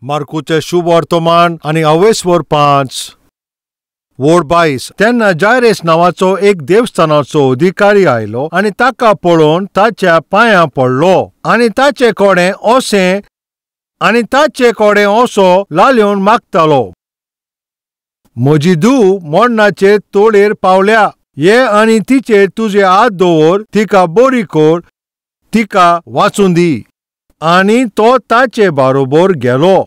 मार्कूचे शुभ वर्तमान आणि अवेस्वर 5 वोड 22. तेन्ना जायरेस नावाचो एक देवस्थानाचो अधिकारी आयलो आणि ताका पळोवन ताच्या पांयां पडलो आणि ताचे कोडे ओसो लालयोन मागतालो, म्हजी धूव मरणाचे तोडेर पावल्या, ये आनी तिचेर तुजे हात दवर, तिका बरी कर, तिका वाचून दी. आनी तो ताचे बारोबर गेलो.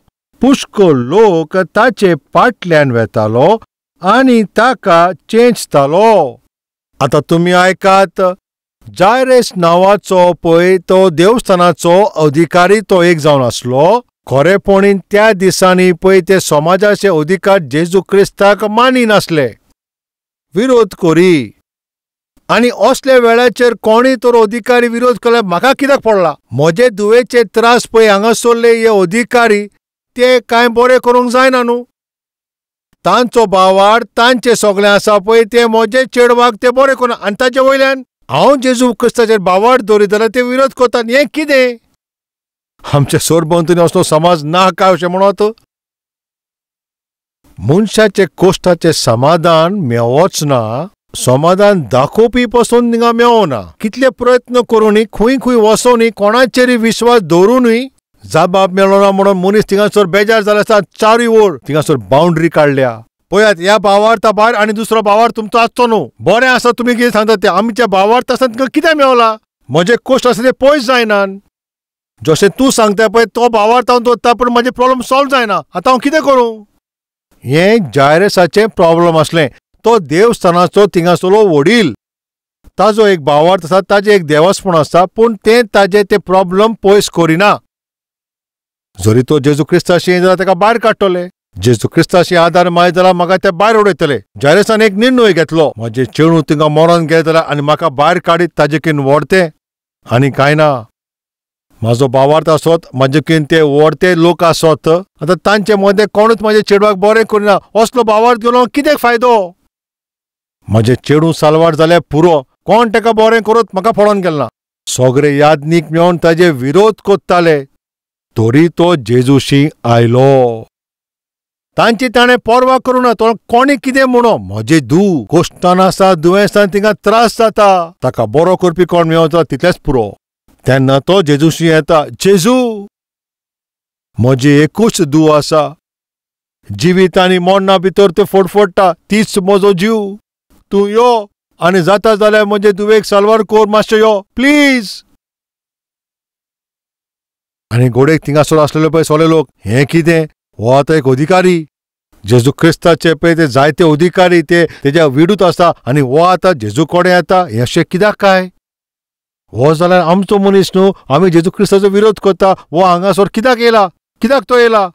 पुष्कळ लोक ताचे फाटल्यान वेतालो आनी ताका चेंचतालो. आतां तुमी आयकात, जायरेस नावाचो पळय तो देवस्थानाचो अधिकारी तो एक जावन आसलो. खरेपणीन त्या दिसांनी पळय ते समाजाचे अधिकार जेजू क्रिस्ताक मानी नासले, विरोध करी. आनी असल्या वेळाचेर कोणी तर अधिकारी विरोध केल्यार म्हाका कित्याक पडला? म्हजे दुवेचे त्रास पळय हांगासरले हे अधिकारी ते कांय बरें करूंक जायना न्हू. तांचो भावार्थ तांचे सगळें आसा पळय ते म्हजे चेडवाक ते बरें करना आनी ताचे वयल्यान हांव जेजू क्रिस्ताचेर भावार्थ दवरीत जाल्यार ते विरोध करतात. हें कितें? आमचे सोरभोंवतणी असलो समाज ना काय अशें म्हणत? मनशाचे कोश्टाचे समाधान मेळोच ना, समाधान दाखोवपी पासून थिंगा मेळना. कितले प्रयत्न करूनय खंय खंय वचोनय कोणाचेरय विश्वास दवरूनय जाबाब मेळना म्हणून मनीस थिंगासर बेजार जाले आसता. चारूय वोर थिंगासर बाउंड्री काडल्या. पळयात, ह्या भावार्था भायर आनी दुसरो भावार्थ तुमचो आसचो न्हू. बरें आसा तुमी कितें सांगता ते. आमच्या भावार्थ आसा तिका कितें मेळला? म्हजे कोश्ट आसा ते पयस जायनात. जशें तूं सांगता पळय तो भावार्थ हांव दवरता, पूण म्हजे प्रॉब्लेम सॉल्व जायना. आतां हांव कितें करूं? हें जायरेसाचें प्रॉब्लेम आसलें. तो देवस्थानाचो थिंगासरलो वडील, ताजो एक भावार्थ आसा, ताजें एक देवासपण आसा, पूण तें ताजें ते प्रॉब्लेम पयस करिना. जरी तो जेजू क्रिस्ताशी जाल्यार ताका भायर काडटले. जेजू क्रिस्ताशी आदार मागीत जाल्यार म्हाका ते भायर उडयतले. जायरेसान एक निर्णय घेतलो, म्हजें चेडूं थिंगा मरोन गेलें जाल्यार आनी म्हाका भायर काडीत ताजे कीन व्हरतें आनी कांय ना. म्हाजो भावार्थ आसत, म्हाजे कीन ते व्हरते लोक आसत, आतां तांचे मदें कोणूच म्हाज्या चेडवाक बरें करिना. असलो भावार्थ घेवन कितें फायदो? म्हजें चेडूं सालवार जाल्यार पुरो, कोण ताका बरें करूत म्हाका पडोन गेलना. सगळे यादनीक मेळोन ताजे विरोध कोत्ताले. तरी तो जेजूशी आयलो. तांची ताणें पर्वा करूना. तो कोणी कितें म्हणो, म्हजे धूव कोश्टान आसा, दुयेंसान थिंगा त्रास जाता, ताका बरो करपी कोण मेळता तितलेंच पुरो. तेन्ना तो जेजूशी येता. जेजू, म्हजी एकूच धूव आसा, जिवीत आनी मरणा भितर ते फडफडटा, तीच म्हजो जीव. तूं यो आनी जाता जाल्यार म्हजे धुवेक साल्वार कोर, मातशें यो प्लीज. आनी घोडेक थिंगासर आसलेले पळय सगळे लोक, हें कितें? हो आतां एक अधिकारी. जेजू क्रिस्ताचे पळय ते जायते अधिकारी ते तेज्या विडूत आसा आनी हो आतां जेजू कडेन येता. हें अशें कित्याक काय? हो जाल्यार आमचो मनीस न्हू, आमी जेजू क्रिस्ताचो विरोध करता. हो हांगासर कित्याक येयला? कित्याक तो येयला?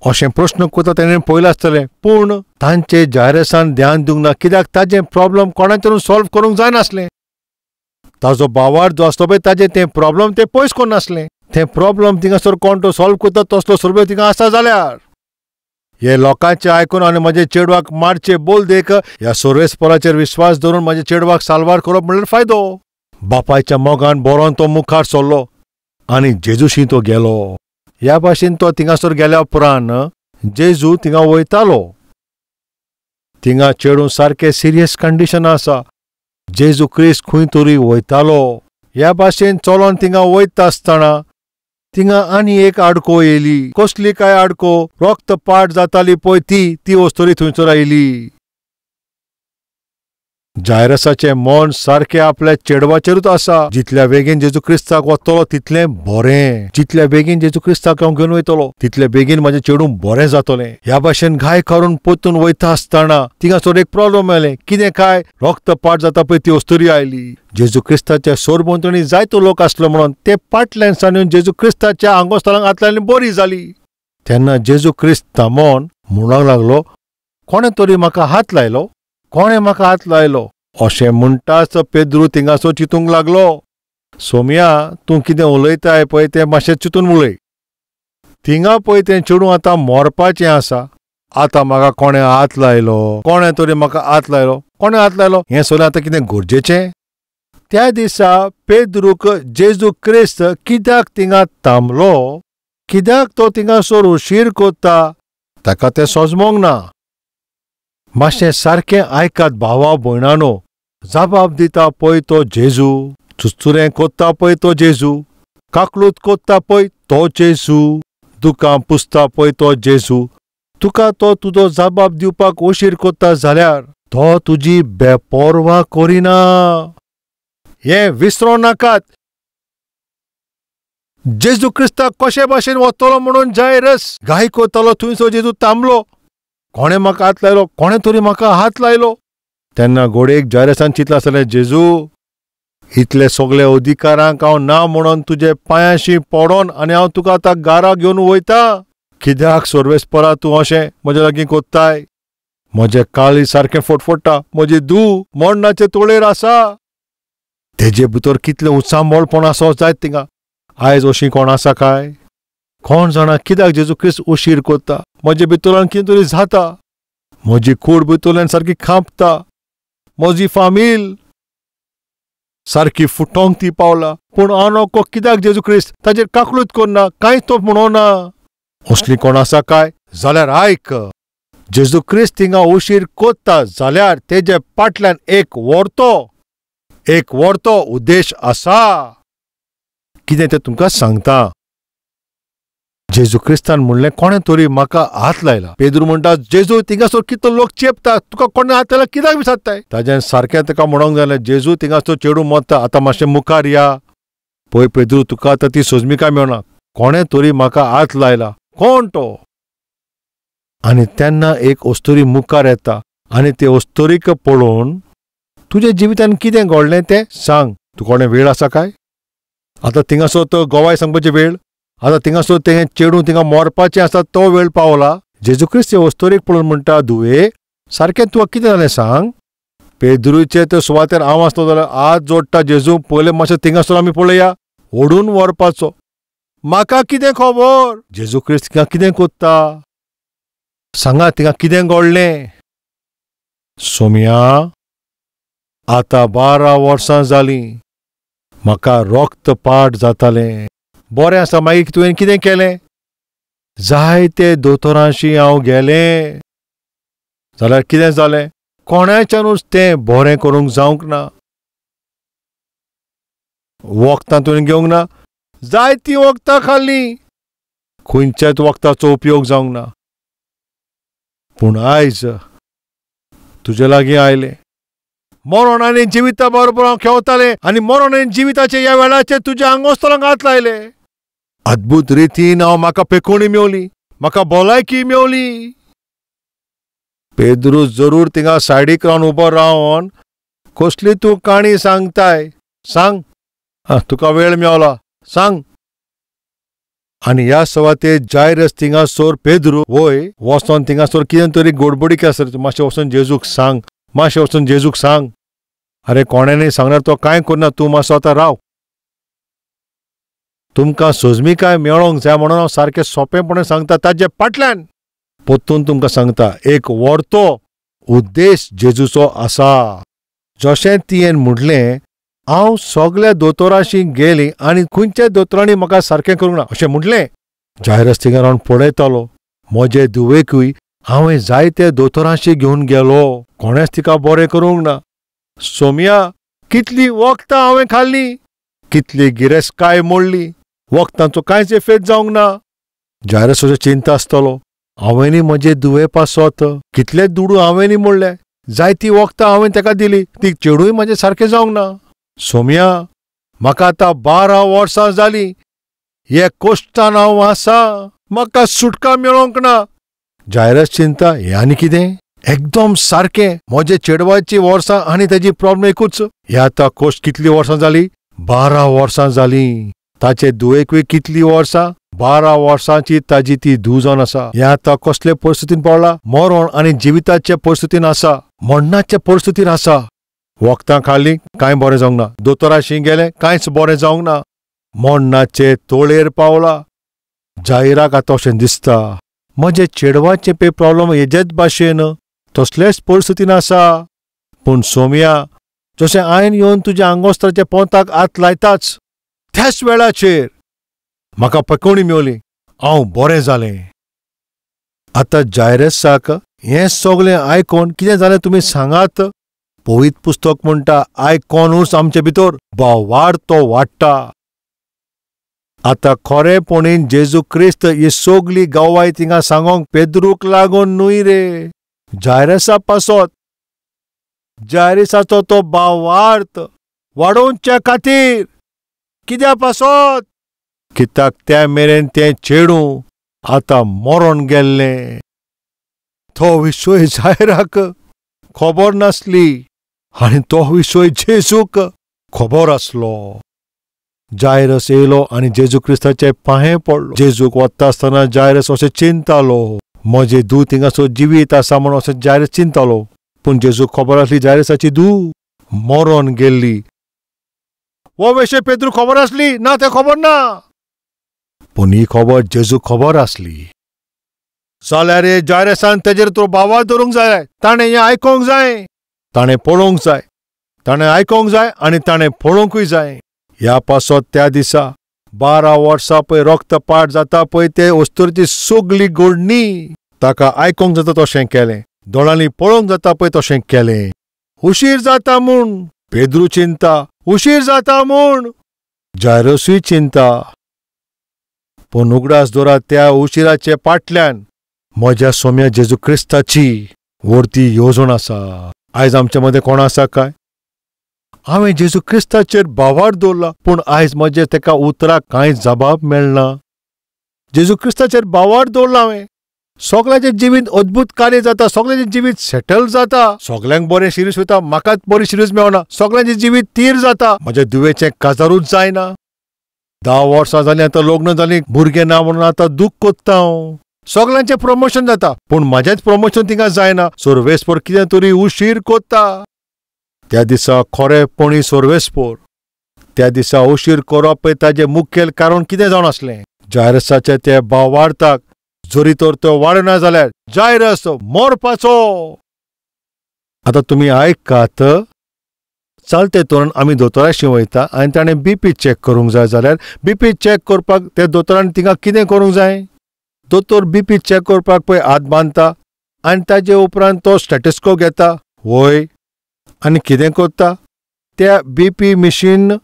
अशें प्रश्न करता तेणें पळयलें आसतलें. पूण तांचे जायरेसान ध्यान दिवंक ना. कित्याक ताजें प्रॉब्लेम कोणाचेरून सॉल्व करूंक जायनासलें. ताजो भावार्थ जो आसलो पळय ताजें तें प्रॉब्लेम ते पयस करनासलें. तें प्रॉब्लेम थिंगासर कोण तो सॉल्व करता तसलो सोर्बे थिंगा आसा जाल्यार. हे लोकांचें आयकून आनी म्हजे चेडवाक मारचे बोल देख ह्या सोर्वेस्पराचेर विश्वास दवरून म्हज्या चेडवाक साल्वार करप म्हणल्यार फायदो. बापायच्या मोगान बरोवन तो मुखार सरलो आनी जेजूशी तो गेलो. ह्या भाशेन तो थिंगासर गेल्या उपरांत जेजू थिंगा वयतालो. थिंगा चेडूं सारकें सिरियस कंडिशन आसा. जेजू क्रिस्त खंय तरी वयतालो. ह्या भाशेन चलोन थिंगा वयता आसतना थिंगा आनी एक आडको येयली. कसली काय आडको? रक्तपात जाताली पळय ती वस्तोरी थंयसर आयली. जायरेसाचें मन सारकें आपल्या चेडवाचेरूच आसा. जितल्या बेगीन जेजू क्रिस्ताक वतलो तितलें बरें. जितल्या बेगीन जेजू क्रिस्ताक हांव घेवन वयतलो तितलें बेगीन म्हजें चेडूं बरें जातलें. ह्या भाशेन घाय करून पोतून वयता आसतना थिंगासर एक प्रॉब्लेम आयलें. कितें काय? रक्तपात जाता पळय ती वस्तोरी आयली. जेजू क्रिस्ताच्या सोरभोंवतणी जायतो लोक आसलो म्हणून ते फाटल्यान सावन जेजू क्रिस्ताच्या आंगोस्थळांक हात लायली बरी जाली. तेन्ना जेजू क्रिस्त थांबोन म्हणूंक लागलो, कोणें तरी म्हाका हात लायलो, कोणें म्हाका हात लायलो? अशें म्हणटाच पेद्रू थिंगासर चिंतूंक लागलो. सोम्या, तूं कितें उलयताय पळय तें मातशें चिंतून उलय. थिंगा पळय तें चेडूं आतां मरपाचें आसा. आतां म्हाका कोणें हात लायलो, कोणें तरी म्हाका हात लायलो, कोणें हात लायलो हें सगळें आतां कितें गरजेचें? त्या दिसा पेद्रूक जेजू क्रिस्त कित्याक थिंगा थांबलो, कित्याक तो थिंगासोर उशीर कोत्ता ताका तें सोजमोंक ना. मातशें सारकें आयकात भावा भयणानो. जबाब दिता पळय तो जेजू, चुचुरें कोत्ता पळय तो जेजू, काकलूत कोत्ता पळय तो जेजू, दुकां पुसता पळय तो जेजू. तुका तो तुजो जबाब दिवपाक उशीर कोत्ता जाल्यार तो तुजी बेपर्वा करिना. हें विसरो नाकात. जेजू क्रिस्ताक कशे भाशेन वतलो म्हणून जायरस घाई कोत्तालो थंयसर जेजू थांबलो. कोणें म्हाका हात लायलो, कोणें तरी म्हाका हात लायलो. तेन्ना घोडेक जायरसान चिंतलें आसतलें, जेजू इतले सगळे अधिकारांक हांव ना म्हणून तुजे पांयाशी पडोन आनी हांव तुका आतां घारा घेवन वयता. कित्याक सर्वेस्परा तूं अशें म्हजे लागीं कोत्ताय? म्हजें काळी सारकें फटफडटा, म्हजी धूव मरणाचे तोळेर आसा. तेजे भितर कितलें उत्सामोळपण आसो जायत थिंगा. आयज अशीं कोण आसा काय? कोण जाणा कित्याक जेजू क्रिस्त उशीर कोत्ता? म्हजे भितरल्यान कितें तरी जाता. म्हजी कूड भितरल्यान सारकी खांपता. म्हजी फामील सारकी फुटोंक ती पावला. पूण हांव नोको कित्याक जेजू क्रिस्त ताजेर काकलूत करना, कांयच तो म्हणना. असली कोण आसा काय? जाल्यार आयक. जेजू क्रिस्त थिंगा उशीर कोत्ता जाल्यार तेजे फाटल्यान एक व्हडतो उद्देश आसा. कितें तें तुमकां सांगता. जेजू क्रिस्तान म्हणलें, कोणें तरी म्हाका हात लायला. पेद्रू म्हणटा, जेजू थिंगासोर कितलो लोक चेपता, तुका कोणें हात लायला कित्याक विचारताय? ताजें सारकें ताका म्हणोंक जालें, जेजू थिंगासोर चेडू मरता, आतां मातशें मुखार या. पळय पेद्रू, तुका आतां ती सोजमिकाय मेळना. कोणें तरी म्हाका हात लायला. कोण तो? आनी तेन्ना एक अस्तोरी मुखार येता आनी ते अस्तोरीक पळोवन तुज्या जिवितान कितें घडलें तें सांग. तूं कोणें वेळ आसा काय? आतां थिंगासोर तो गोवाय सांगपाची वेळ? आतां थिंगासोर तें चेडूं थिंगा मरपाचें आसा तो वेळ पावला? जेजू क्रिस्त ते अस्तोरीक पळोवन म्हणटा, धुवे सारकें तुका कितें जालें सांग. पेद्रूचे ते सुवातेर हांव आसलो जाल्यार हात जोडटा, जेजू पयलें मातशें थिंगासोर आमी पळया. ओडून व्हरपाचो. म्हाका कितें खबर? जेजू क्रिस्त थिंगा कितें कोत्ता? सांगा थिंगा कितें घडलें? सोमया, आतां 12 वर्सां जालीं म्हाका रक्तपाट जातालें. बरें आसा, मागीर तुवें कितें केलें? जायते दोतोरांशी हांव गेलें. जाल्यार कितें जालें? कोणाच्यानूच तें बरें करूंक जावंक ना. वखदां तुवें घेवंक ना. जायतीं वखदां खाल्लीं, खंयच्याच वखदाचो उपयोग जावंक ना. पूण आयज तुजे लागीं आयलें. मरण आनी जिविता बरोबर हांव खेवतालें आनी मरण आनी जिविताचे ह्या वेळाचेर तुज्या आंगोस्तरांक हात लायले. अद्भुत रितीन म्हाका पेकोवणी मेवली, म्हाका भलायकी मेवली. पेद्रू जरूर थिंगा सायडीक रावन उबो रावन कसली तूं काणी सांगताय? सांग. तुका वेळ मेवला, सांग. आनी ह्या सुवातेर जायरस थिंगासोर पेद्रू वय वचोन थिंगासोर कितें तरी गडबडीक आसा. मातशें वचोन जेजूक सांग, मातशें वचोन जेजूक सांग. अरे कोणेंय सांगल्यार तो कांय करना, तूं मातसो आतां राव. तुमकां सोजमिकाय मेळोंक जाय म्हणून हांव सारकें सोंपेपणान सांगता. ताजे फाटल्यान पोत्तून तुमकां सांगता, एक व्हडतो उद्देश जेजूचो आसा. जशें तियेन म्हणलें, हांव सगल्या दोतोरांशी गेलीं आनी खंयच्याच दोतोरांनी म्हाका सारकें करूंक ना अशें म्हणलें. जायरस थिंगा रावन पळयतालो. म्हजे धुवेकूय हांवें जायते दोतोरांशी घेवन गेलो, कोणेंच तिका बरें करूंक ना. सोमया, कितलीं वखदां हांवें खाल्लीं, कितली गिरेस्काय मोडली, वखदांचो कांयच एफेक्ट जावंक ना. जायरसाचो चिंता आसतलो. हांवेंनी म्हजे धुवे पासत कितलेच दुडू हांवेंनी मोडले, जायतीं वखदां हांवें ताका दिलीं, ती चेडूय म्हजें सारकें जावंक ना. सोमया, म्हाका आतां 12 वर्सां जालीं हे कोश्टान हांव आसा, म्हाका सुटका मेळोंक ना. जायरस चिंता, हें आनी कितें? एकदम सारकें म्हजे चेडवाची वर्सां आनी ताजी प्रॉब्लेम एकूच. हे आतां कोश्ट कितलीं वर्सां जालीं? 12 वर्सां जालीं. ताचे दुयेकूय कितलीं वर्सां? 12 वर्सांची ताजी ती धूव जावन आसा. हे आतां कसले परिस्थितीन पावला? मरण आनी जिविताचे परिस्थितीन आसा, मरणाचे परिस्थितीन आसा. वखदां खाल्लीं, कांय बरें जावंक ना. दोतोराशी गेलें, कांयच बरें जावंक ना. मरणाचे तोळेर पावला. जायराक आतां अशें दिसता, म्हजे चेडवाचे पे प्रॉब्लेम हेजेच भाशेन तसलेच परिस्थितीन आसा. पूण सोमया, जशें हांवें येवन तुज्या आंगोस्तराच्या पोंताक हात लायताच त्याच वेळाचेर म्हाका पकोवणी मेवली हांव बरें जालें. आतां जायरसाक हें सगळें आयकोन कितें जालें तुमी सांगात. पवित्र पुस्तक म्हणटा आयकोनूच आमचे भितर बोवाळ तो वाडटा. आतां खरेपणीन जेजू क्रिस्त ही सगळी गवाय तिंगा सांगोंक पेद्रूक लागून न्हय रे, जायरसा पासत. जायरसाचो तो भावार्थ वाडोवच्या खातीर. कित्या पासत? कित्याक त्या मेरेन तें चेडूं आतां मरोन गेल्लें. तो विशय जायराक खबर नासली आनी तो विशय जेजूक खबर आसलो. जायरस येयलो आनी जेजू क्रिस्ताचे पांये पडलो. जेजूक वता आसतना जायरस अशें चिंतालो, म्हजे धूव थिंगासर जिवीत आसा म्हणून अशें जायरस चिंतालो. पूण जेजूक खबर आसली जायरसाची धूव मरोन गेल्ली. हो विशय पेद्रू खबर आसली ना तें खबर ना, पूण ही खबर जेजूक खबर आसली. जाल्यार जायरसान तेजेर तो भावार धरूंक जाय. ताणें हें आयकोंक जाय, ताणें पळोवंक जाय, ताणें आयकोंक जाय आनी ताणें पळोवंकूय जाय. ह्या पासत त्या दिसा 12 वर्सां पळय रक्तपात जाता पळय ते वस्तूची सगळी घडणी ताका आयकोंक जाता तशें केलें. दोळांनी पळोवंक जाता पळय तशें केलें. उशीर जाता म्हूण पेद्रू चिंता, उशीर जाता म्हूण जायरसूय चिंता. पूण उगडास दोरा त्या उशिराचे फाटल्यान म्हज्या सोम्या जेजू क्रिस्ताची व्हरती येवजण आसा. आयज आमचे मदें कोण आसा काय? हांवें जेजू क्रिस्ताचेर भावार्थ दवरला, पूण आयज म्हजे तेका उतराक कांय जबाब मेळना. जेजू क्रिस्ताचेर भावार्थ दवरला हांवें. सगळ्याचें जिवीत अद्भुत कार्य जाता, सगळ्याचें जिवीत सेटल जाता, सगळ्यांक बरें शिरीस वयता, म्हाकाच बरी शिरीस मेळना, सगळ्यांचें जिवीत तीर जाता, म्हज्या दुवेचें काजारूच जायना. 10 वर्सां जालीं आतां लग्न जालीं, भुरगें ना म्हणून आतां दूख कोत्ता हांव. सगळ्यांचें प्रमोशन जाता, पूण म्हाजेंच प्रमोशन थिंगा जायना. सर्वेस्पर कितें तरी उशीर कोत्ता. त्या दिसा खरेपणी सर्वेस्पर, त्या दिसा उशीर करप पळय ताचें मुखेल कारण कितें जावन आसलें? जायरसाचे ते भावार्थाक जरी तर तो वाडना जाल्यार जायरस मरपाचो. आतां तुमी आयकात. चलते तोरण आमी दोतोराशी वयता आनी ताणें BP चॅक करूंक जाय जाल्यार BP चॅक करपाक त्या दोतोरान थिंगा कितें करूंक जाय? दोतोर BP चॅक करपाक पळय हात बांदता आनी ताजे उपरांत तो स्टॅटिस्कोप घेता, वय, आनी कितें करता? त्या BP मिशीन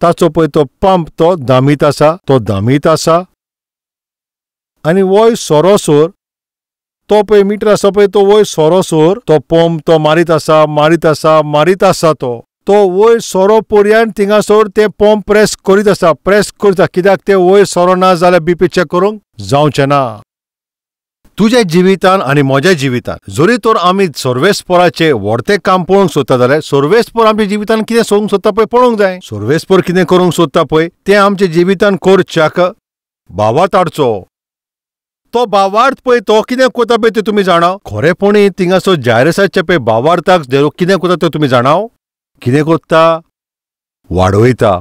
ताचो पळय तो पंप तो दामीत आसा आनी वय सोरोसोर तो पळय मिटर आसा पळय तो वय सोरोसोर तो पंप तो मारीत आसा तो वयर सोरो पर्यंत थिंगासोर ते पंप प्रेस करीत आसा, कित्याक ते वयर सोरो ना जाल्यार BP चॅक करूंक जावचें ना. तुज्या जिवितान आनी म्हज्या जिवितान जरी तर आमी सर्वेस्पराचें व्हडतें काम पळोवंक सोदता जाल्यार सर्वेस्पर आमच्या जिवितान कितें सोदूंक सोदता पळय पळोवंक जाय. सर्वेस्पर कितें करूंक सोदता पळय तें आमच्या जिवितान करच्याक भावार्थ हाडचो. तो भावार्थ पळय तो कितें कोता पळय तें तुमी जाणा. खरेपणी थिंगासर जायरसाचे पळय भावार्थाक कितें कोता तें तुमी जाणा. कितें कोत्ता? वाडयता.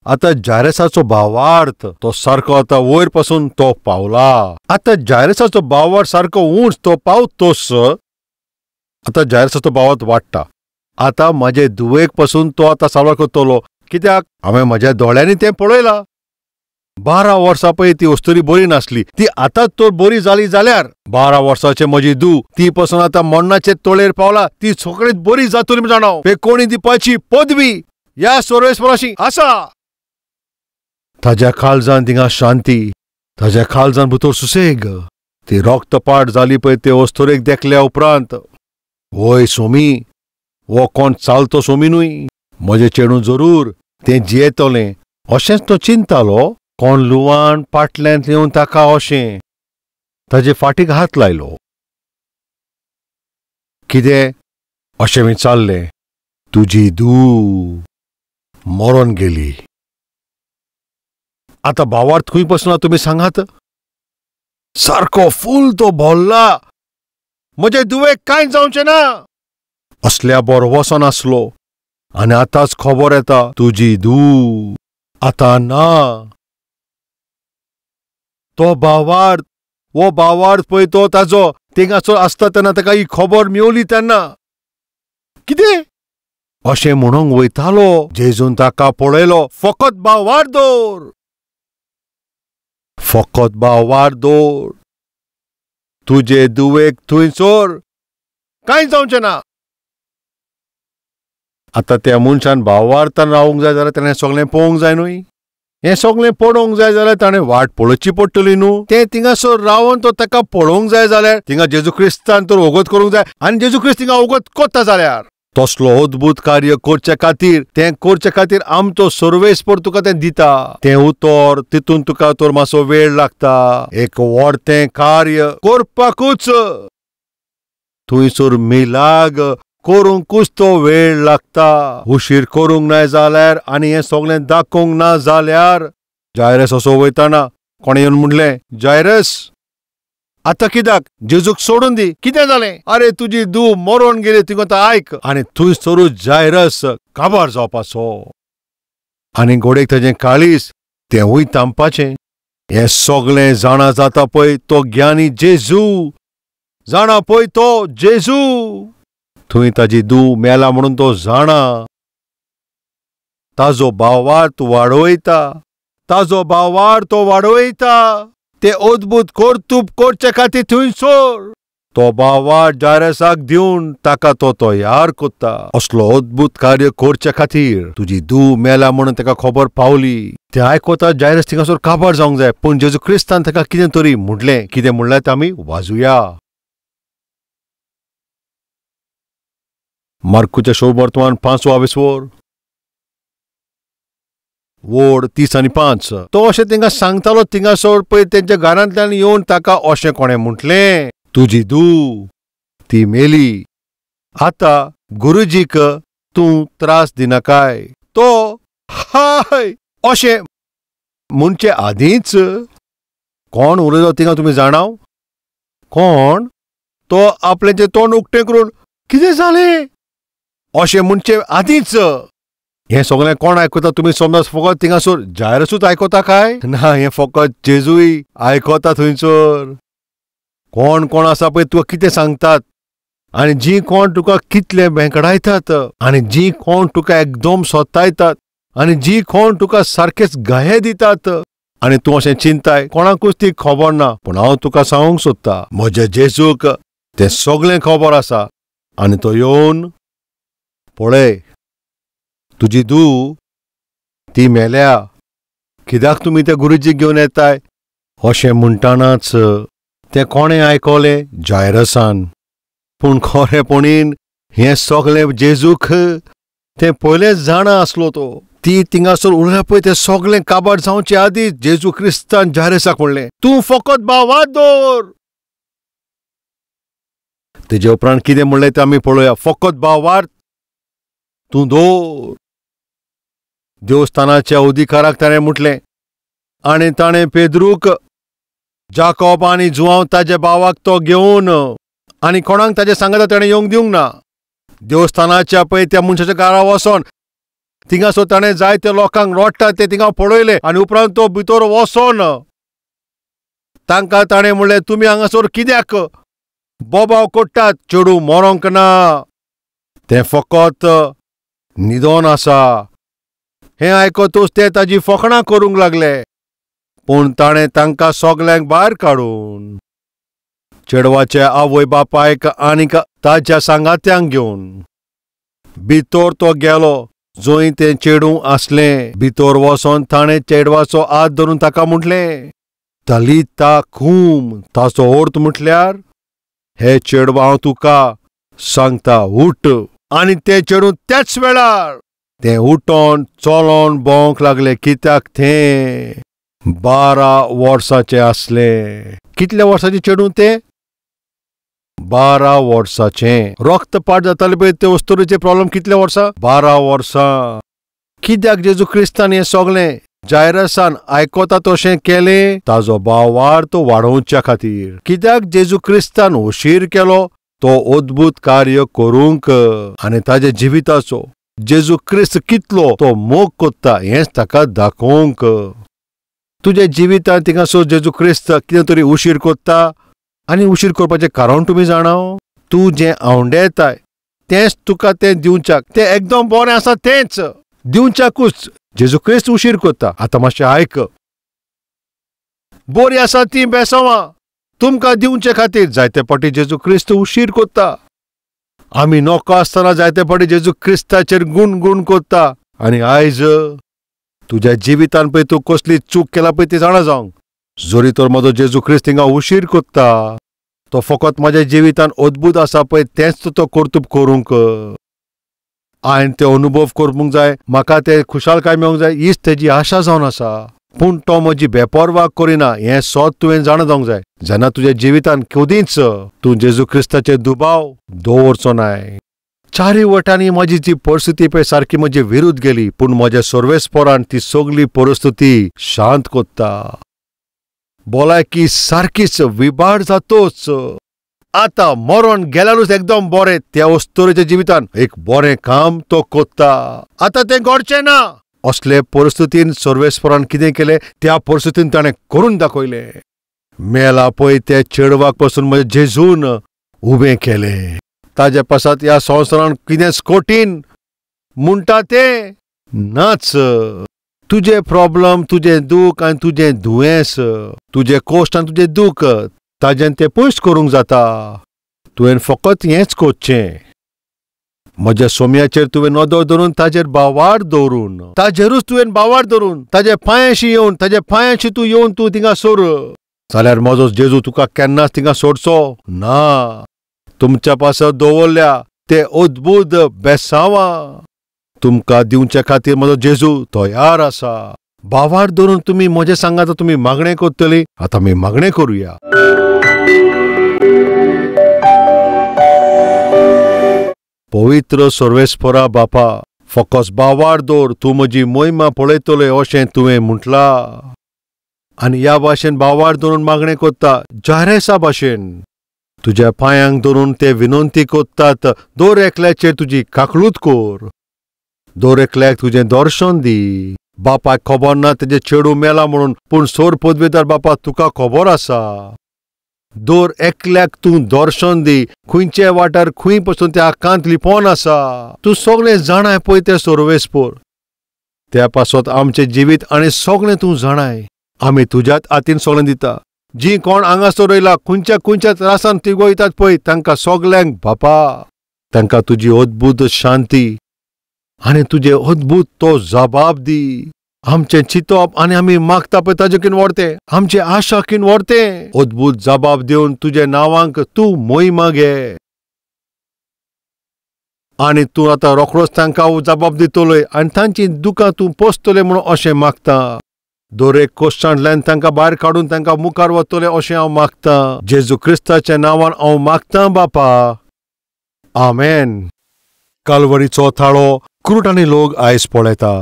आतां जायरसाचो भावार्थ तो सारको आतां वयर पासून तो पावला. आतां जायरसाचो भावार्थ सारको उंच तो पावतोच आतां जायरसाचो भावार्थ वाडटा. आतां म्हाजे दुवेक पासून तो आतां सारवार करतलो, कित्याक हांवें म्हज्या दोळ्यांनी तें पळयलां. 12 वर्सां पळय ती वस्तुरी बरी नासली, ती आतांच तर बरी जाली जाल्यार 12 वर्साचे म्हजी धूव ती पासून आतां मरणाचे तळेर पावला, ती सगळींच बरी जातली म्हण जाणाव. कोणी दिवपाची पदवी ह्या सर्वेस्पराशी आसा. ताज्या काळजान थिंगा शांती, ताज्या काळजान भितर सुसेग. ती रक्तपात जाली पळय ते वस्तुरेक देखल्या उपरांत, वय सोमी, वो कोण चालतो सोमी न्हय, म्हजें चेडूं जरूर तें जियेतलें अशेंच तो चिंतालो. कोण लुवान फाटल्यान येवन ताका अशें ताजे फाटीक हात लायलो. कितें अशें विचारलें, तुजी धूव मरोन गेली. आतां भावार्थ खंय पासून तुमी सांगात. सारको फूल तो भरला, म्हजे दुवेक कांय जावचें ना असल्या बरवसन आसलो. आनी आतांच खबर येता तुजी धूव आतां ना. तो भावार्थ पळय तो ताजो थिंगासर आसता तेन्ना ताका ही खबर मेवली तेन्ना कितें अशें म्हणूंक वयतालो. जेजून ताका पळयलो. फकत भावार दवर, फकत भावार दवर, तुजे दुवेक थंयसर कांय जावचें ना. आतां त्या मनशान भावार्थान रावूंक जाय जाल्यार ताणें सगळें पळोवंक जाय न्हय. हें सगळें पळोवंक जाय जाल्यार ताणें वाट पळोवची पडटली न्हू. तें थिंगासर रावन तो ताका पळोवंक जाय जाल्यार थिंगा जेजू क्रिस्तान तर ओगत करूंक जाय. आनी जेजू क्रिस्त थिंगा ओगत कोत्ता जाल्यार तसलो अद्भुत कार्य करचे खातीर तें करचे खातीर आमचो सर्वेस्पर तुका तें दिता. तें उतर तितून तुका तर मातसो वेळ लागता. एक व्हडतें कार्य करपाकूच थंयसर मिलाग करूंकूच तो वेळ लागता. उशीर करूंक नाय जाल्यार आनी हें सगळें दाखोवंक ना जाल्यार. जायरस असो वयताना कोणें येवन म्हणलें, जायरस आतां कित्याक जेजूक सोडून दी. कितें जालें? अरे तुजी धूव मरोन गेली तिगोत आयक. आनी थंयसरूच जायरस काबार जावपाचो. आनी घोडेक ताचें काळीज तेंवूय थांबपाचें. हें सगळें जाणा जाता पळय तो ज्ञानी जेजू. जाणा पळय तो जेजू. थंय ताजी धूव मेला म्हणून तो जाणा. ताजो भावार तो वाडवयता. ताजो भावार तो वाडवयता. ते अद्भुत कर्तूब करचे खातीर थंयसर तो भावार जायरसाक दिवन ताका तो तयार कोत्ता. असलो अद्भुत कार्य करचे खातीर तुजी धूव मेला म्हणून ताका खबर पावली. तें आयकोता जायरस थिंगासर काबार जावंक जाय. पूण जेजू क्रिस्तान ताका कितें तरी म्हणलें. कितें म्हणलें तें आमी वाजुया. मार्कूच्या शुभवर्तमान 5वा विस्वोर वोड 30 आनी 5. तो अशें तेंकां सांगतालो थिंगासर पळय तेंच्या घरांतल्यान येवन ताका अशें कोणें म्हटलें, तुजी धूव ती मेली. आतां गुरुजीक तूं त्रास दिनाकाय. तो हाय अशें म्हणचे आदींच कोण उलयलो थिंगा तुमी जाणाव? कोण? तो आपलें तें तोंड उक्तें करून कितें जालें अशें म्हणचे आदींच. हें सगळें कोण आयकता तुमी समज फकत थिंगासर जायरसूच आयकता काय? ना, हें फकत जेजूय आयकता थंयसर. कोण कोण आसा पळय तुका कितें सांगतात आनी जीं कोण तुका कितले भेंकडायतात आनी जीं कोण तुका एकदम सोतायतात आनी जीं कोण तुका सारकेच गाये दितात आनी तूं अशें चिंताय कोणाकूच ती खबर ना. पूण हांव तुका सांगूंक सोदतां म्हज्या जेजूक तें सगळें खबर आसा. आनी तो येवन पळय तुजी धूव ती मेल्या. कित्याक तुमी त्या गुरुजीक घेवन येताय? अशें म्हणटानाच तें कोणें आयकलें? जायरसान. पूण खरेपणीन हें सगळें जेजूक तें पयलेंच जाणा आसलो तो. ती थिंगासर उरल्या पळय तें सगळें काबार जावचे आदीं जेजू क्रिस्तान जायरसाक म्हणलें, तूं फकत भावार दवर. तेजे उपरांत कितें म्हणलें तें आमी पळोवया. फकत भावार तूं दवर. देवस्थानाच्या उदिकाराक ताणें म्हटलें आनी ताणें पेद्रूक, जाकोब आनी जुआंव ताच्या भावाक तो घेवन आनी कोणाक ताचे सांगता ताणें येवंक दिवंक ना. देवस्थानाच्या पळय त्या मनशाच्या घरा वचोन थिंगासर ताणें जायत्या लोकांक रोडटा ते थिंगा पळयले आनी उपरांत तो भितर वचोन तांकां ताणें म्हणलें, तुमी हांगासर कित्याक बोबाव कोट्टात? चेडूं मरोंक ना, तें फकत न्हिदोन आसा. हें आयकतूच ते ताजी फकाणां करूंक लागले. पूण ताणें तांकां सगल्यांक भायर काडून चेडवाच्या आवय बापायक आनीक ताच्या सांगात्यांक घेवन भितर तो गेलो जंय तें चेडूं आसलें. भितर वचोन ताणें चेडवाचो हात धरून ताका म्हटलें, तलिता कूम. ताचो अर्थ म्हटल्यार, हे चेडवा हांव तुका सांगता उठ. आनी तें चेडूं त्याच वेळार तें उठोन चलोन भोंवंक लागलें. कित्याक तें 12 वर्साचें आसलें. कितल्या वर्साचें चेडूं तें? 12 वर्साचें. रक्तपात जाताले पळय ते वस्तुरीचे प्रॉब्लेम कितल्या वर्सां? 12 वर्सां. कित्याक जेजू क्रिस्तान हें सगळें जायरसान आयकोता तशें केलें? ताजो भावार तो वाडोवच्या खातीर. कित्याक जेजू क्रिस्तान उशीर केलो तो अद्भुत कार्य करूंक आनी ताच्या जिविताचो जेजू क्रिस्त कितलो तो मोग कोत्ता हेंच ताका दाखोवंक. तुज्या जिवितांत थिंगासर जेजू क्रिस्त कितें तरी उशीर कोत्ता आनी उशीर करपाचें कारण तुमी जाणाव? तूं जें आवंडेताय तेंच तुका तें दिवच्याक तें एकदम बरें आसा तेंच दिवच्याकूच जेजू क्रिस्त उशीर कोत्ता. आतां मातशें आयक. बरीं आसा तीं बेसांवां तुमकां दिवचे खातीर जायते पाटी जेजू क्रिस्त उशीर कोत्ता. आमी नोको आसतना जायते पाटी जेजू क्रिस्ताचेर गुण कोत्ता. आनी आयज तुज्या जिवितान पळय तूं कसली चूक केला पळय ती जाणा जावंक. जरी तर म्हजो जेजू क्रिस्त थिंगा उशीर कोत्ता तो फकत म्हाज्या जिवितान अद्भुत आसा पळय तेंच तो कर्तूब करूंक. हांवें ते अनुभव करपाक जाय, म्हाका ते खुशालकाय मेळोंक जाय हीच तेजी आशा जावन आसा. पूण तो म्हजी बेपरवा करिना हें सोद तुवें जाणा जावंक जाय. जेन्ना तुज्या जिवितान कदींच तूं जेजू क्रिस्ताचेर दुबाव दवरचो नाय. चारी वटांनी म्हजी जी परिस्थिती पळय सारकी म्हजे विरुद्ध गेली, पूण म्हज्या सर्वेस्परान ती सगळी परिस्थिती शांत कोत्ता. भलायकी सारकीच विबाड जातोच. आतां मरण गेल्यारूच एकदम बरें त्या वस्तुरेच्या जिवितान एक बरें काम तो कोत्ता. आतां तें घडचें ना. असले परिस्थितीन सर्वेस्परान कितें केलें त्या परिस्थितीन ताणें करून दाखयलें. मेला पळय त्या चेडवाक पासून म्हज्या जेजून उबें केलें. ताजे पासत ह्या संवसारान कितेंच कठीण म्हणटा तें नाच. तुजे प्रॉब्लम, तुजें दूख आनी तुजें दुयेंस, तुजें कोश्ट आनी तुजें दूख ताजें तें पयस करूंक जाता. तुवें फकत हेंच कोचचें. म्हज्या सोम्याचेर तुवें नदर धरून ताजेर बावार दवरून ताजेरूच तुवें बावार धरून ताजे पांयाशी येवन ताजे पांयाशी तूं येवन तूं थिंगा सोर जाल्यार म्हजो जेजू तुका केन्नाच थिंगा सोडचो ना. तुमच्या पासत दवरल्या ते अद्भुत बेसांवां तुमकां दिवचे खातीर म्हजो जेजू तयार आसा. बावार धरून तुमी म्हजे सांगात तुमी मागणें करतलीं. आतां आमी मागणें करुया. पवित्र सर्वेस्परा बापा, फकत बावार दवर तूं म्हजी मोहिमा पळयतलें अशें तुवें म्हटलां. आनी ह्या भाशेन बावार धरून मागणें कोत्ता जारेसा भाशेन तुज्या पांयांक धरून ते विनंती कोत्तात. दर एकल्याचेर तुजी काकळूत कोर. दर एकल्याक तुजें दर्शन दी. बापाक खबर ना तेजें चेडू मेला म्हणून, पूण सोर पदवेदार बापा तुका खबर आसा. दर एकल्याक तूं दर्शन दी. खंयचे वाठार खंय पासून त्या आकांत लिपोवन आसा तूं सगळें जाणाय पळय ते सर्वेस्पर. त्या पासत आमचें जिवीत आनी सगळें तूं जाणाय. आमी तुज्याच हातीन सगळें दिता. जी कोण हांगासर रोयला खंयच्या त्रासान तिगोयतात पळय तांकां सगल्यांक बापा तांकां तुजी अद्भुत शांती आनी तुजे अद्भुत तो जबाब दी. आमचें चिंतप आनी आमी मागता पळय ताजे किन व्हरतें, आमची आशा किन व्हरतें. अद्भुत जबाब दिवन तुजे नांवांक तूं मोहिमा घे. आनी तूं आतां रोखडोच तांकां जबाब दितलोय आनी तांची दुखां तूं पोसतलें म्हणून अशें मागता. दर एक कोश्टांतल्यान तांकां भायर काडून तांकां मुखार वतलें अशें हांव मागतां. जेजू क्रिस्ताच्या नांवान हांव मागतां बापा. आमेन. काल्वरीचो थाळो क्रूट आनी लोक आयज पळयता.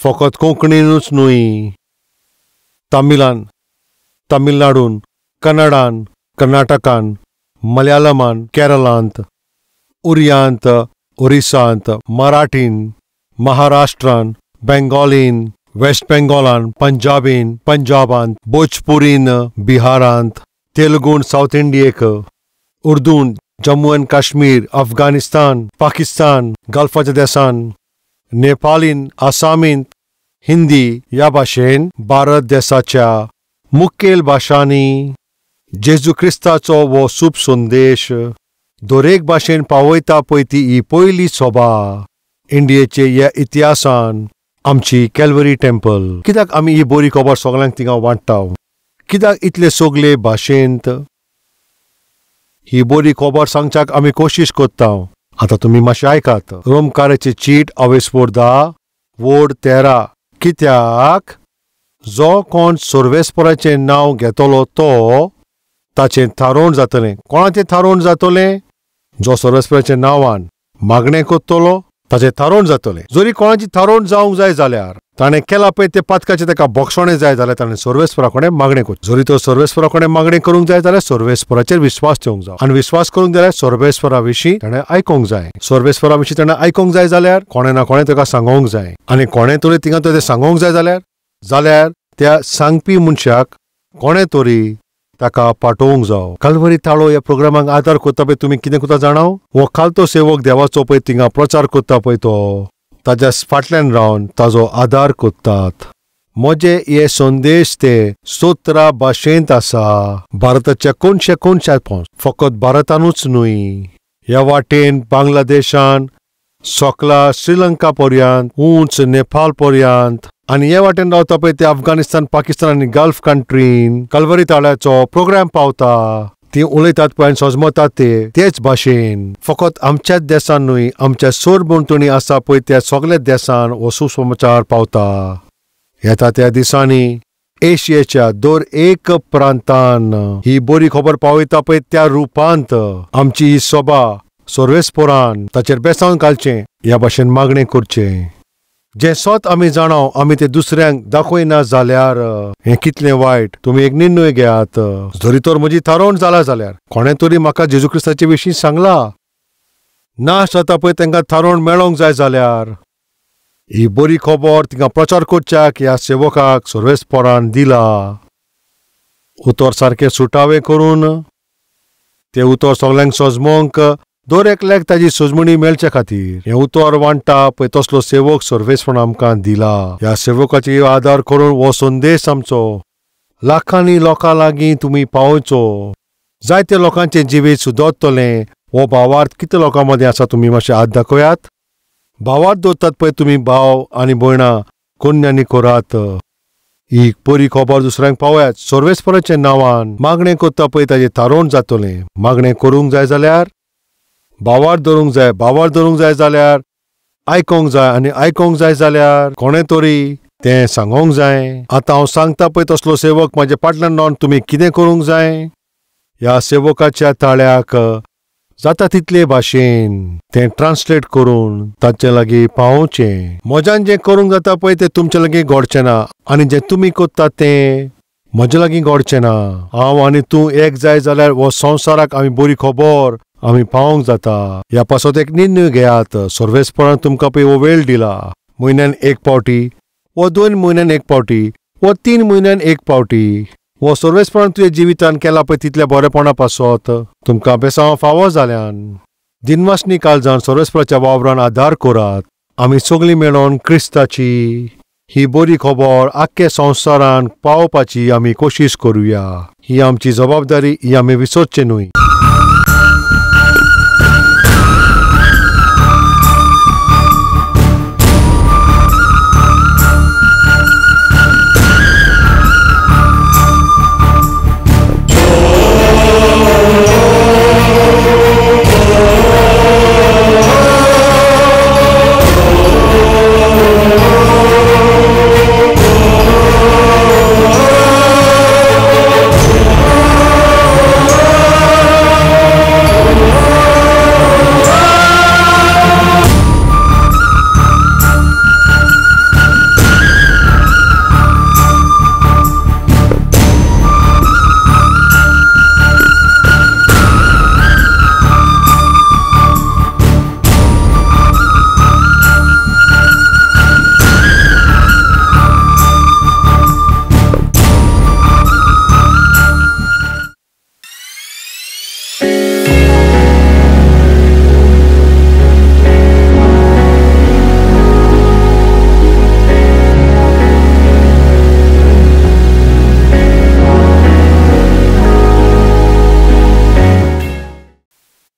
फकत कोंकणीनूच न्हय, तामिलान, तामिळनाडून, कन्नडान, कर्नाटकान, मलयाळमान, केरळांत, उरियांत, ओरिसांत, मराठीन, महाराष्ट्रान, बेंगॉलीन, वेस्ट बेंगॉलान, पंजाबीन, पंजाबांत, भोजपुरीन, बिहारांत, तेलुगून साऊथ इंडियेक, उर्दून जम्मू आनी काश्मीर, अफगाणिस्तान, पाकिस्तान, गल्फाच्या देशांत, नेपालीन, आसामींत, हिंदी ह्या भाशेन भारत देशाच्या मुखेल भाशांनी जेजू क्रिस्ताचो वो सूप संदेश दर एक भाशेन पावयता पळय ती ही पयली सभा इंडियेचे ह्या इतिहासान आमची कॅल्वरी टेंपल. कित्याक आमी ही बरी खबर सगळ्यांक थिंगा वांट्टा? कित्याक इतले सगळे भाशेंत ही बरी खबर सांगच्याक आमी कोशिश कोत्ता. आतां तुमी मातशें आयकात. रोमकाराची चीट अवेस्पोर 10 वोड 13. कित्याक जो कोण सर्वेस्पराचें नांव घेतलो तो ताचें थारोवन जातलें. कोणाचें थारोवन जातलें? जो सर्वेस्पराच्या नांवान मागणें कोत्तलो ताचें थारोवन जातलें. जरी कोणाची थारोवन जावंक जाय जाल्यार ताणें केला पळय ते पातकाचें ताका बोक्षणें जाय जाल्यार ताणें सर्वेस्परा कडेन मागणें करचें. जरी तो सर्वेस्परा कडेन मागणें करूंक जाय जाल्यार सर्वेस्पराचेर विस्वास ठेवंक जाय. आनी विस्वास करूंक जाल्यार सर्वेस्परा विशीं ताणें आयकूंक जाय. सर्वेस्परा विशीं ताणें आयकूंक जाय जाल्यार कोणें ना कोणें ताका सांगोंक जाय. आनी कोणें तरी थिंगा तें सांगोंक जाय जाल्यार त्या सांगपी मनशाक कोणें तरी ताका पाठोवंक जावो. कल्वरी ताळो ह्या प्रोग्रामाक आदार कोत्ता पळय तुमी कितें कोत्ता जाणाव? हो खालतो सेवक देवाचो पळय थिंगा प्रचार कोत्ता पळय तो ताज्या फाटल्यान रावन ताजो आदार कोत्तात. म्हजे हे संदेश ते 17 भाशेंत आसा. भारताच्या कोणशात फकत भारतानूच न्हय, ह्या वाटेन बांगलादेशान सोकला श्रीलंका पर्यंत उंच नेपाळ पर्यंत आनी हे वाटेन रावता पळय ते अफगाणिस्तान, पाकिस्तान आनी गल्फ कंट्रीन कल्वरी ताळ्याचो प्रोग्राम पावता. ती उलयतात पळय आनी सोजमतात तेच भाशेन. फकत आमच्याच देशान न्हय, आमच्या सोरभोंवतणी आसा पळय त्या सगळ्या देशान हो सुसमाचार पावता. येता त्या दिसांनी एशियाच्या दर एक प्रांतान ही बरी खबर पावयता पळय त्या रुपांत आमची ही सभा सर्वेस्परान ताचेर बेसांव घालचें, ह्या भाशेन मागणें करचें. जे स्वत आमी जाणाव आमी ते दुसऱ्यांक दाखयना जाल्यार हें कितलें वायट. तुमी एक निर्णय घेयात. जरी तर म्हजी थारोवण जाला जाल्यार कोणें तरी म्हाका जेजू क्रिस्ताचे विशीं सांगला. नाश जाता पळय तांकां थारोवण मेळोंक जाय जाल्यार ही बरी खबर तिका प्रचार करच्याक ह्या सेवकाक सर्वेस्परान दिला. उतर सारकें सुटावें करून ते उतर सगल्यांक सजमोवंक दर एकल्याक ताजी सजमणी मेळचे खातीर हें उतर वांटा पळय तसलो सेवक सर्वेस्परान आमकां दिला. ह्या सेवकाची आदार करून हो संदेश आमचो लाखांनी लोकां लागीं तुमी पावयचो. जायत्या लोकांचे जिवीत सुदरतले. हो भावार्थ कितले लोकां मदें आसा तुमी मातशें हात दाखयात. भावार्थ दवरतात पळय तुमी भाव आनी भयणां कोन्यांनी करात. ही बरी खबर दुसऱ्यांक पावयात. सर्वेस्पराच्या नांवान मागणें करता पळय ताजें थारोवण जातलें. मागणें करूंक जाय जाल्यार भावार्थ धरूंक जाय. भावार्थ धरूंक जाय जाल्यार आयकोंक जाय आनी आयकोंक जाय जाल्यार कोणें तरी तें सांगोंक जाय. आतां हांव सांगता पळय तसलो सेवक म्हाज्या फाटल्यान रावन तुमी कितें करूंक जाय? ह्या सेवकाच्या ताळ्याक जाता तितले भाशेन तें ट्रान्सलेट करून तांचे लागीं पावोवचें. म्हज्यान जें करूंक जाता पळय तें तुमचे लागीं घडचें ना आनी जें तुमी कोत्तात तें म्हजे लागीं घडचें ना. हांव आनी तूं एक जाय जाल्यार हो संवसाराक आमी बरी खबर आमी पावोवंक जाता. ह्या पासत एक निर्णय घेयात. सर्वेस्परान तुमकां पळय हो वेळ दिला. म्हयन्यान एक पावटी, वो 2 म्हयन्यान एक पावटी, वो 3 म्हयन्यान एक पावटी. हो सर्वेस्परान तुज्या जिवितान केला पळय तितल्या बरेपणा पासत तुमकां बेसांव फावो जाल्यान दिनवासनी काळजान सर्वेस्पराच्या वावरान आदार करात. आमी सगळीं मेळोन क्रिस्ताची ही बरी खबर आख्ख्या संवसारान पावोवपाची आमी कोशिश करुया. ही आमची जबाबदारी, ही आमी विसरचें न्हय.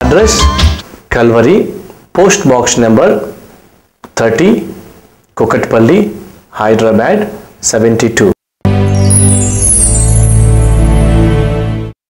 Address Calvary, Post Box number 30, Kukatpalli, Hyderabad 72.